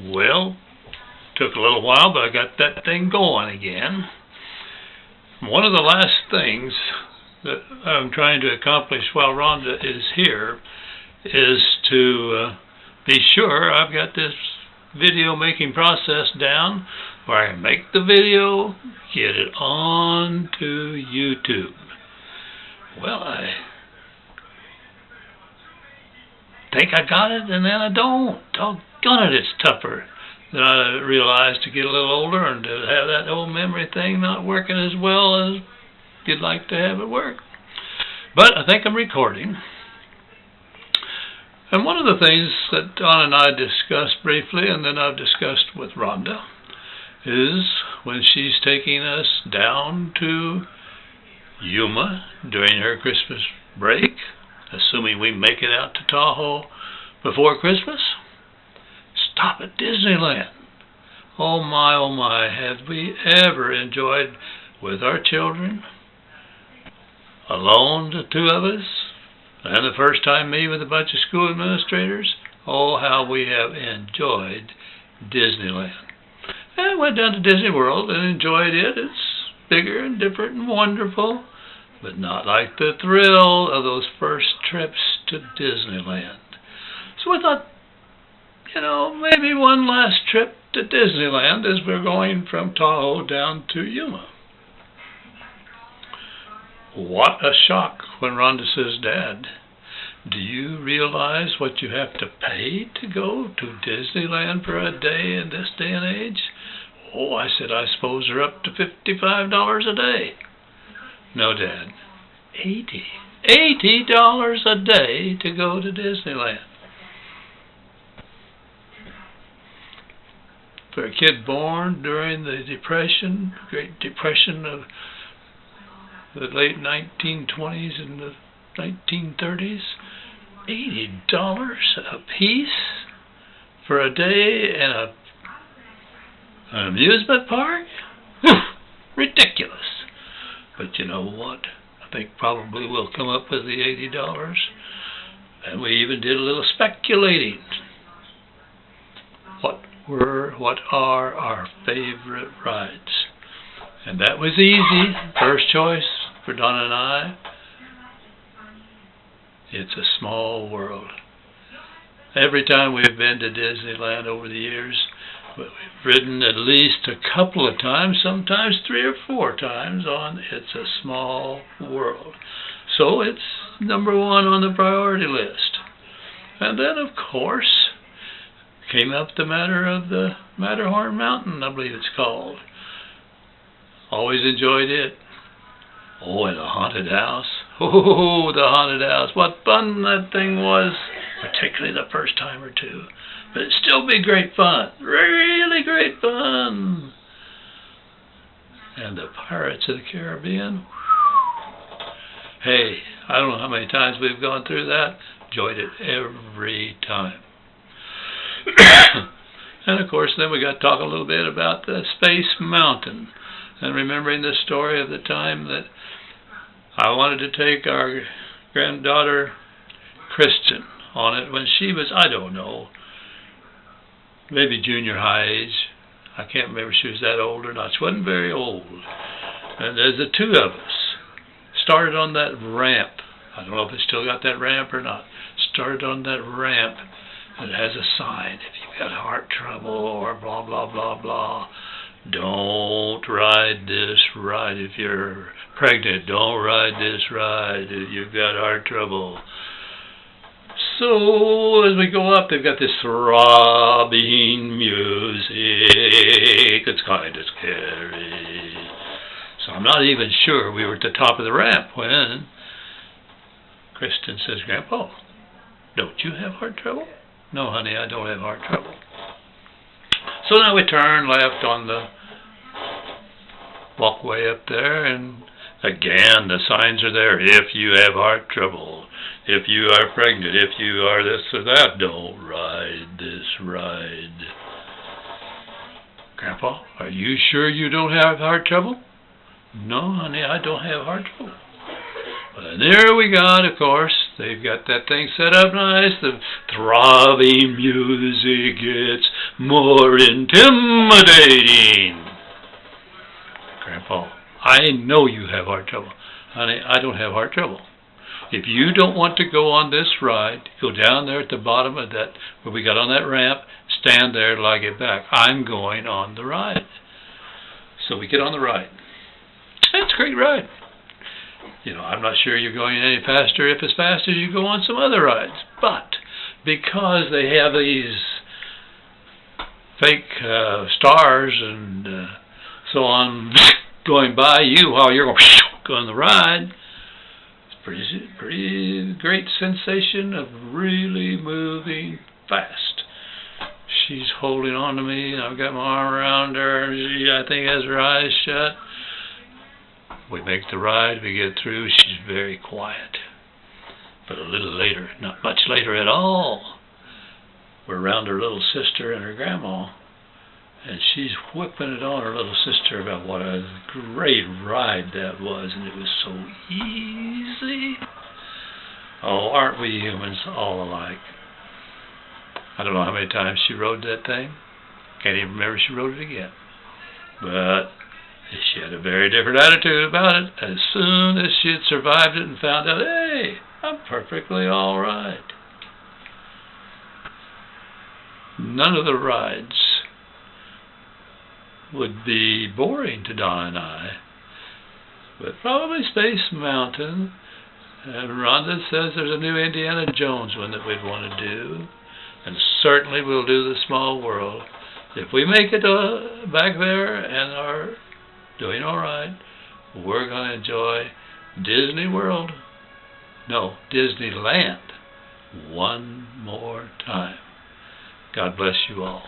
Well, took a little while, but I got that thing going again. One of the last things that I'm trying to accomplish while Rhonda is here is to be sure I've got this video making process down where I make the video, get it on to YouTube. Well, I think I got it, and then I don't. Doggone it, it's tougher than I realized to get a little older and to have that old memory thing not working as well as you'd like to have it work. But I think I'm recording. And one of the things that Don and I discussed briefly, and then I've discussed with Rhonda, is when she's taking us down to Yuma during her Christmas break, assuming we make it out to Tahoe before Christmas, stop at Disneyland. Oh my, have we ever enjoyed with our children, alone, the two of us, and the first time me with a bunch of school administrators. Oh, how we have enjoyed Disneyland. And I went down to Disney World and enjoyed it. It's bigger and different and wonderful, but not like the thrill of those first trips to Disneyland. So I thought, maybe one last trip to Disneyland as we're going from Tahoe down to Yuma. What a shock when Rhonda says, "Dad, do you realize what you have to pay to go to Disneyland for a day in this day and age?" "Oh," I said, "I suppose they're up to $55 a day." "No, Dad, $80 a day to go to Disneyland." For a kid born during the Depression, Great Depression of the late 1920s and the 1930s, $80 a piece for a day in an amusement park? Whew, ridiculous. But you know what? I think probably we'll come up with the $80. And we even did a little speculating. What are our favorite rides? And that was easy. First choice for Don and I, It's a Small World. Every time we've been to Disneyland over the years, we've ridden at least a couple of times, sometimes 3 or 4 times on It's a Small World. So it's number 1 on the priority list. And then, of course, came up the matter of the Matterhorn Mountain, I believe it's called. Always enjoyed it. Oh, and the haunted house. Oh, the haunted house. What fun that thing was, particularly the first time or two. But it'd still be great fun. Really great fun. And the Pirates of the Caribbean. Hey, I don't know how many times we've gone through that. Enjoyed it every time. And of course, then we got to talk a little bit about the Space Mountain. And remembering the story of the time that I wanted to take our granddaughter Kristen on it when she was, I don't know, maybe junior high age. I can't remember if she was that old or not. She wasn't very old. And there's the two of us started on that ramp. I don't know if it's still got that ramp or not. Started on that ramp that has a sign. If you've got heart trouble or blah, blah, blah, blah, don't ride this ride. If you're pregnant, don't ride this ride. If you've got heart trouble. So as we go up, they've got this throbbing music. It's kind of scary. So I'm not even sure we were at the top of the ramp when Kristen says, "Grandpa, don't you have heart trouble?" "No, honey, I don't have heart trouble." So now we turn left on the walkway up there, and again the signs are there. If you have heart trouble, if you are pregnant, if you are this or that, don't ride this ride. "Grandpa, are you sure you don't have heart trouble?" "No, honey, I don't have heart trouble." And there we got, of course, they've got that thing set up nice. The throbbing music gets more intimidating. Grandpa, I know you have heart trouble. Honey, I don't have heart trouble. If you don't want to go on this ride, go down there at the bottom of that, where we got on that ramp, stand there till I get back. I'm going on the ride. So we get on the ride. It's a great ride. You know, I'm not sure you're going any faster if as fast as you go on some other rides. But because they have these fake stars and so on going by you while you're going the ride, it's pretty great sensation of really moving fast. She's holding on to me, and I've got my arm around her, and she, I think, has her eyes shut. We make the ride, we get through, she's very quiet. But a little later, not much later at all, we're around her little sister and her grandma, and she's whipping it on her little sister about what a great ride that was, and it was so easy. Oh, aren't we humans all alike? I don't know how many times she rode that thing. Can't even remember she rode it again. But she had a very different attitude about it as soon as she had survived it and found out, hey, I'm perfectly all right. None of the rides would be boring to Don and I, but probably Space Mountain. And Rhonda says there's a new Indiana Jones one that we'd want to do, and certainly we'll do the Small World. If we make it back there and are doing all right, we're going to enjoy Disney World, no, Disneyland, one more time. God bless you all.